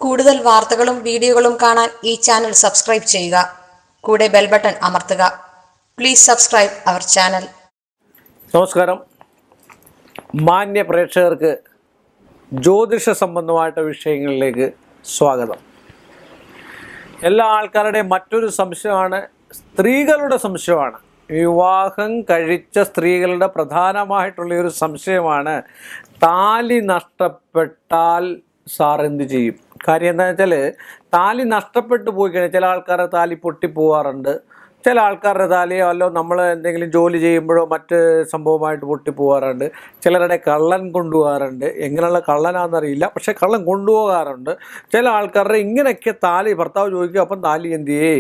കൂടുതൽ വാർത്തകളും വീഡിയോകളും കാണാൻ ഈ ചാനൽ സബ്സ്ക്രൈബ് ചെയ്യുക. കൂടെ ബെൽ ബട്ടൺ അമർത്തുക. Please subscribe our channel. നമസ്കാരം. മാന്യ പ്രേക്ഷകർക്ക് ജ്യോതിഷ സംബന്ധമായിട്ട് വിഷയങ്ങളിലേക്ക് സ്വാഗതം. എല്ലാ ആൾക്കാരുടെയും മറ്റൊരു സംശയമാണ്, സ്ത്രീകളുടെ സംശയമാണ്. വിവാഹം കഴിച്ച സ്ത്രീകളുടെ പ്രധാനമായിട്ടുള്ളൊരു സംശയമാണ്, താലി നഷ്ടപ്പെട്ടാൽ സാർ എന്ത് ചെയ്യും? കാര്യം എന്താണെന്ന് വെച്ചാൽ, താലി നഷ്ടപ്പെട്ടു പോയി കഴിഞ്ഞാൽ ചില ആൾക്കാരുടെ താലി പൊട്ടിപ്പോവാറുണ്ട്. ചില ആൾക്കാരുടെ താലിയോ അല്ലോ നമ്മൾ എന്തെങ്കിലും ജോലി ചെയ്യുമ്പോഴോ മറ്റ് സംഭവമായിട്ട് പൊട്ടിപ്പോകാറുണ്ട്. ചിലരുടെ കള്ളൻ കൊണ്ടുപോകാറുണ്ട്. എങ്ങനെയുള്ള കള്ളനാണെന്നറിയില്ല, പക്ഷേ കള്ളൻ കൊണ്ടുപോകാറുണ്ട്. ചില ആൾക്കാരുടെ ഇങ്ങനെയൊക്കെ താലി ഭർത്താവ് ചോദിക്കും, അപ്പം താലി എന്തിയേ,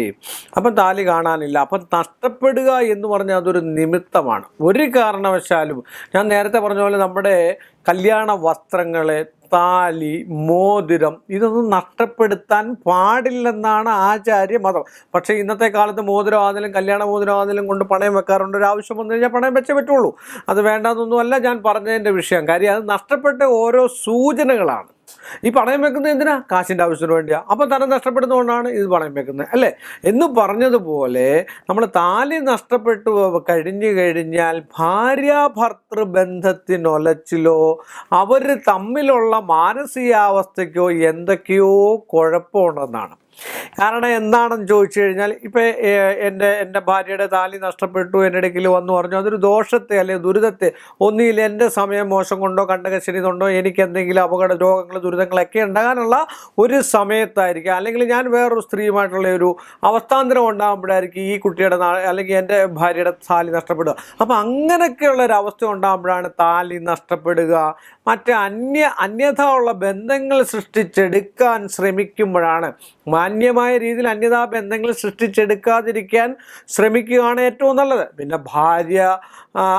അപ്പം താലി കാണാനില്ല. അപ്പം നഷ്ടപ്പെടുക എന്ന് പറഞ്ഞാൽ അതൊരു നിമിത്തമാണ്. ഒരു കാരണവശാലും ഞാൻ നേരത്തെ പറഞ്ഞ പോലെ നമ്മുടെ കല്യാണ വസ്ത്രങ്ങളെ, താലി, മോതിരം ഇതൊന്നും നഷ്ടപ്പെടുത്താൻ പാടില്ലെന്നാണ് ആചാര്യ മതം. പക്ഷേ ഇന്നത്തെ കാലത്ത് മോതിരം ആണെങ്കിലും കല്യാണ മോതിരം ആണെങ്കിലും കൊണ്ട് പണയം വെക്കാറുണ്ട്. ഒരു ആവശ്യം വന്നു കഴിഞ്ഞാൽ പണയം വെച്ചേ പറ്റുള്ളൂ. അത് വേണ്ടാന്നൊന്നുമല്ല ഞാൻ പറഞ്ഞതിൻ്റെ വിഷയം. കാര്യം അത് നഷ്ടപ്പെട്ട ഓരോ സൂചനകളാണ്. ഈ പണയം വെക്കുന്നത് എന്തിനാ? കാശിൻ്റെ ആവശ്യത്തിന് വേണ്ടിയാണ്. അപ്പം തരം നഷ്ടപ്പെടുന്നതുകൊണ്ടാണ് ഇത് പണയം വെക്കുന്നത്, അല്ലേ? എന്ന് പറഞ്ഞതുപോലെ നമ്മൾ താലി നഷ്ടപ്പെട്ടു കഴിഞ്ഞു കഴിഞ്ഞാൽ ഭാര്യാഭർത്തൃ ബന്ധത്തിനൊലച്ചിലോ അവർ തമ്മിലുള്ള മാനസികാവസ്ഥയ്ക്കോ എന്തൊക്കെയോ കുഴപ്പമുണ്ടെന്നാണ്. കാരണം എന്താണെന്ന് ചോദിച്ചു കഴിഞ്ഞാൽ, ഇപ്പം എൻ്റെ ഭാര്യയുടെ താലി നഷ്ടപ്പെട്ടു, എൻ്റെ ഇടയ്ക്കിൽ വന്നു പറഞ്ഞു, അതൊരു ദോഷത്തെ അല്ലെങ്കിൽ ദുരിതത്തെ, ഒന്നിൽ എൻ്റെ സമയം മോശം കൊണ്ടോ കണ്ടകശനി കൊണ്ടോ എനിക്ക് എന്തെങ്കിലും അപകട രോഗങ്ങൾ ദുരിതങ്ങളൊക്കെ ഉണ്ടാകാനുള്ള ഒരു സമയത്തായിരിക്കും, അല്ലെങ്കിൽ ഞാൻ വേറൊരു സ്ത്രീയുമായിട്ടുള്ള ഒരു അവസ്ഥാന്തരം ഉണ്ടാകുമ്പോഴായിരിക്കും ഈ കുട്ടിയുടെ അല്ലെങ്കിൽ എൻ്റെ ഭാര്യയുടെ താലി നഷ്ടപ്പെടുക. അപ്പം അങ്ങനെയൊക്കെയുള്ള ഒരു അവസ്ഥ ഉണ്ടാകുമ്പോഴാണ് താലി നഷ്ടപ്പെടുക. മറ്റ് അന്യഥ ഉള്ള ബന്ധങ്ങൾ സൃഷ്ടിച്ചെടുക്കാൻ ശ്രമിക്കുമ്പോഴാണ്, മാന്യമായ രീതിയിൽ അന്യതാ ബന്ധങ്ങൾ സൃഷ്ടിച്ചെടുക്കാതിരിക്കാൻ ശ്രമിക്കുകയാണ് ഏറ്റവും നല്ലത്. പിന്നെ ഭാര്യ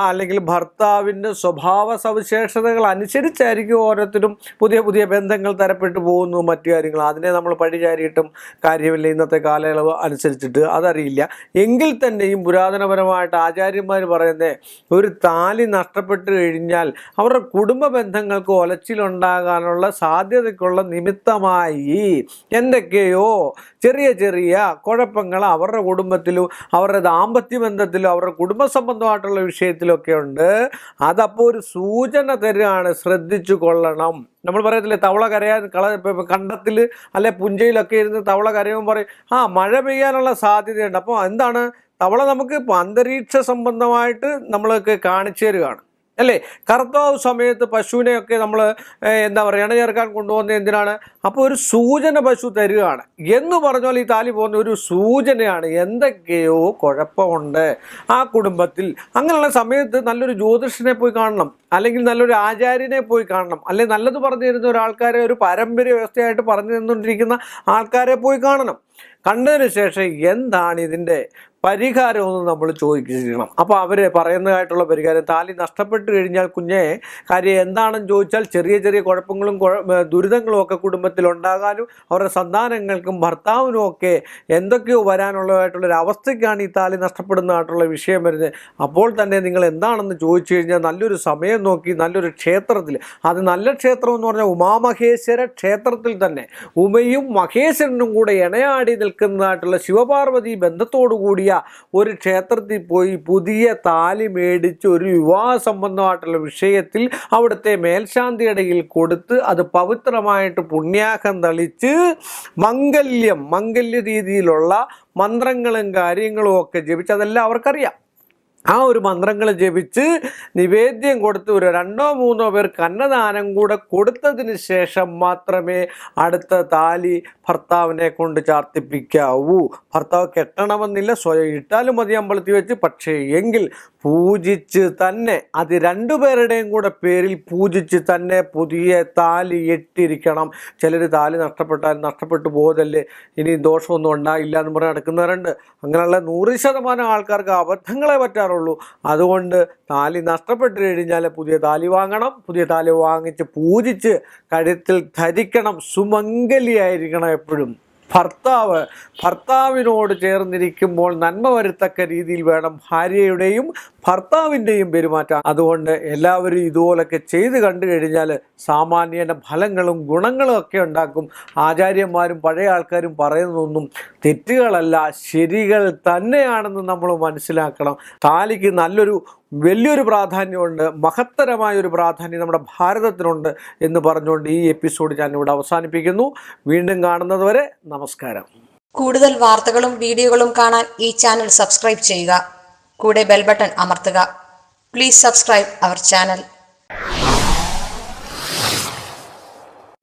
അല്ലെങ്കിൽ ഭർത്താവിൻ്റെ സ്വഭാവ സവിശേഷതകൾ അനുസരിച്ചായിരിക്കും ഓരോരുത്തരും പുതിയ പുതിയ ബന്ധങ്ങൾ തരപ്പെട്ടു പോകുന്നു, മറ്റു കാര്യങ്ങൾ. അതിനെ നമ്മൾ പഴിചാരിയിട്ടും കാര്യമില്ല. ഇന്നത്തെ കാലയളവ് അനുസരിച്ചിട്ട് അതറിയില്ല. എങ്കിൽ തന്നെയും പുരാതനപരമായിട്ട് ആചാര്യന്മാർ പറയുന്നത്, ഒരു താലി നഷ്ടപ്പെട്ടു കഴിഞ്ഞാൽ അവരുടെ കുടുംബ ബന്ധങ്ങൾക്ക് ഒലച്ചിലുണ്ടാകാനുള്ള സാധ്യതയ്ക്കുള്ള നിമിത്തമായി എന്തൊക്കെയോ ചെറിയ ചെറിയ കുഴപ്പങ്ങൾ അവരുടെ കുടുംബത്തിലും അവരുടെ ദാമ്പത്യ ബന്ധത്തിലും അവരുടെ കുടുംബ സംബന്ധമായിട്ടുള്ള വിഷയത്തിലൊക്കെ ഉണ്ട്. അതപ്പോൾ ഒരു സൂചന തരുകയാണ്, ശ്രദ്ധിച്ചു കൊള്ളണം. നമ്മൾ പറയത്തില്ലേ, തവള കരയാൻ കണ്ടത്തിൽ അല്ലെ പുഞ്ചയിലൊക്കെ ഇരുന്ന് തവള കരയുമ്പോൾ പറയും, മഴ പെയ്യാനുള്ള സാധ്യതയുണ്ട്. അപ്പോൾ എന്താണ്, തവള നമുക്ക് അന്തരീക്ഷ സംബന്ധമായിട്ട് നമ്മളൊക്കെ കാണിച്ചു തരികയാണ്, അല്ലേ? കർത്താവ് സമയത്ത് പശുവിനെയൊക്കെ നമ്മൾ എന്താ പറയുക, ഇണ ചേർക്കാൻ കൊണ്ടുപോകുന്നത് എന്തിനാണ്? അപ്പോൾ ഒരു സൂചന പശു തരികയാണ് എന്ന് പറഞ്ഞാൽ ഈ താലി പോകുന്ന ഒരു സൂചനയാണ്, എന്തൊക്കെയോ കുഴപ്പമുണ്ട് ആ കുടുംബത്തിൽ. അങ്ങനെയുള്ള സമയത്ത് നല്ലൊരു ജ്യോതിഷനെ പോയി കാണണം, അല്ലെങ്കിൽ നല്ലൊരു ആചാര്യനെ പോയി കാണണം, അല്ലെങ്കിൽ നല്ലത് പറഞ്ഞു തരുന്ന ഒരാൾക്കാരെ, ഒരു പാരമ്പര്യ വ്യവസ്ഥയായിട്ട് പറഞ്ഞു തന്നുകൊണ്ടിരിക്കുന്ന ആൾക്കാരെ പോയി കാണണം. കണ്ടതിന് ശേഷം എന്താണ് ഇതിൻ്റെ പരിഹാരമൊന്നും നമ്മൾ ചോദിക്കണം. അപ്പോൾ അവർ പറയുന്നതായിട്ടുള്ള പരിഹാരം, താലി നഷ്ടപ്പെട്ടു കഴിഞ്ഞാൽ കുഞ്ഞെ കാര്യം എന്താണെന്ന് ചോദിച്ചാൽ, ചെറിയ ചെറിയ കുഴപ്പങ്ങളും ദുരിതങ്ങളും ഒക്കെ കുടുംബത്തിൽ ഉണ്ടാകാനും അവരുടെ സന്താനങ്ങൾക്കും ഭർത്താവിനും ഒക്കെ എന്തൊക്കെയോ വരാനുള്ളതായിട്ടുള്ളൊരു അവസ്ഥയ്ക്കാണ് ഈ താലി നഷ്ടപ്പെടുന്നതായിട്ടുള്ള വിഷയം വരുന്നത്. അപ്പോൾ തന്നെ നിങ്ങൾ എന്താണെന്ന് ചോദിച്ചു കഴിഞ്ഞാൽ, നല്ലൊരു സമയം നോക്കി നല്ലൊരു ക്ഷേത്രത്തിൽ, അത് നല്ല ക്ഷേത്രം എന്ന് പറഞ്ഞാൽ ഉമാമഹേശ്വര ക്ഷേത്രത്തിൽ തന്നെ ഉമയും മഹേശ്വരനും കൂടെ ഇണയാടി നിൽക്കുന്നതായിട്ടുള്ള ശിവപാർവതി ബന്ധത്തോടു കൂടിയ ഒരു ക്ഷേത്രത്തിൽ പോയി പുതിയ താലി മേടിച്ച് ഒരു വിവാഹ സംബന്ധമായിട്ടുള്ള വിഷയത്തിൽ അവിടുത്തെ മേൽശാന്തിയിടയിൽ കൊടുത്ത് അത് പവിത്രമായിട്ട് പുണ്യാഹം തളിച്ച് മംഗല്യ രീതിയിലുള്ള മന്ത്രങ്ങളും കാര്യങ്ങളും ഒക്കെ ജപിച്ച്, അതെല്ലാം അവർക്കറിയാം. ആ ഒരു മന്ത്രങ്ങൾ ജപിച്ച് നിവേദ്യം കൊടുത്ത് ഒരു 2-3 പേർക്ക് അന്നദാനം കൂടെ കൊടുത്തതിന് ശേഷം മാത്രമേ അടുത്ത താലി ഭർത്താവിനെ കൊണ്ട് ചാർത്തിപ്പിക്കാവൂ. ഭർത്താവ് കെട്ടണമെന്നില്ല, സ്വയം ഇട്ടാലും മതി അമ്പലത്തിൽ വെച്ച്. പക്ഷേ എങ്കിൽ പൂജിച്ച് തന്നെ, അത് 2 പേരുടെയും കൂടെ പേരിൽ പൂജിച്ച് തന്നെ പുതിയ താലി ഇട്ടിരിക്കണം. ചിലർ താലി നഷ്ടപ്പെട്ടു പോകതല്ലേ, ഇനി ദോഷമൊന്നും ഉണ്ടായില്ല എന്ന് പറഞ്ഞ് നടക്കുന്നവരുണ്ട്. അങ്ങനെയുള്ള 100% ആൾക്കാർക്ക് അബദ്ധങ്ങളെ പറ്റാറുള്ളൂ. അതുകൊണ്ട് താലി നഷ്ടപ്പെട്ടു കഴിഞ്ഞാൽ പുതിയ താലി വാങ്ങണം. പുതിയ താലി വാങ്ങിച്ച് പൂജിച്ച് കഴുത്തിൽ ധരിക്കണം. സുമംഗലിയായിരിക്കണം എപ്പോഴും. ഭർത്താവിനോട് ചേർന്നിരിക്കുമ്പോൾ നന്മ വരുത്തക്ക രീതിയിൽ വേണം ഭാര്യയുടെയും ഭർത്താവിൻ്റെയും പെരുമാറ്റം. അതുകൊണ്ട് എല്ലാവരും ഇതുപോലൊക്കെ ചെയ്ത് കണ്ടു കഴിഞ്ഞാൽ സാമാന്യേന ഫലങ്ങളും ഗുണങ്ങളും ഒക്കെ ഉണ്ടാക്കും. ആചാര്യന്മാരും പഴയ ആൾക്കാരും പറയുന്നതൊന്നും തെറ്റുകളല്ല, ശരികൾ തന്നെയാണെന്ന് നമ്മൾ മനസ്സിലാക്കണം. താലിക്ക് വലിയൊരു പ്രാധാന്യമുണ്ട്, മഹത്തരമായൊരു പ്രാധാന്യം നമ്മുടെ ഭാരതത്തിനുണ്ട് എന്ന് പറഞ്ഞുകൊണ്ട് ഈ എപ്പിസോഡ് ഞാൻ ഇവിടെ അവസാനിപ്പിക്കുന്നു. വീണ്ടും കാണുന്നത് വരെ നമസ്കാരം. കൂടുതൽ വാർത്തകളും വീഡിയോകളും കാണാൻ ഈ ചാനൽ സബ്സ്ക്രൈബ് ചെയ്യുക. കൂടെ ബെൽ ബട്ടൺ അമർത്തുക. Please subscribe our channel.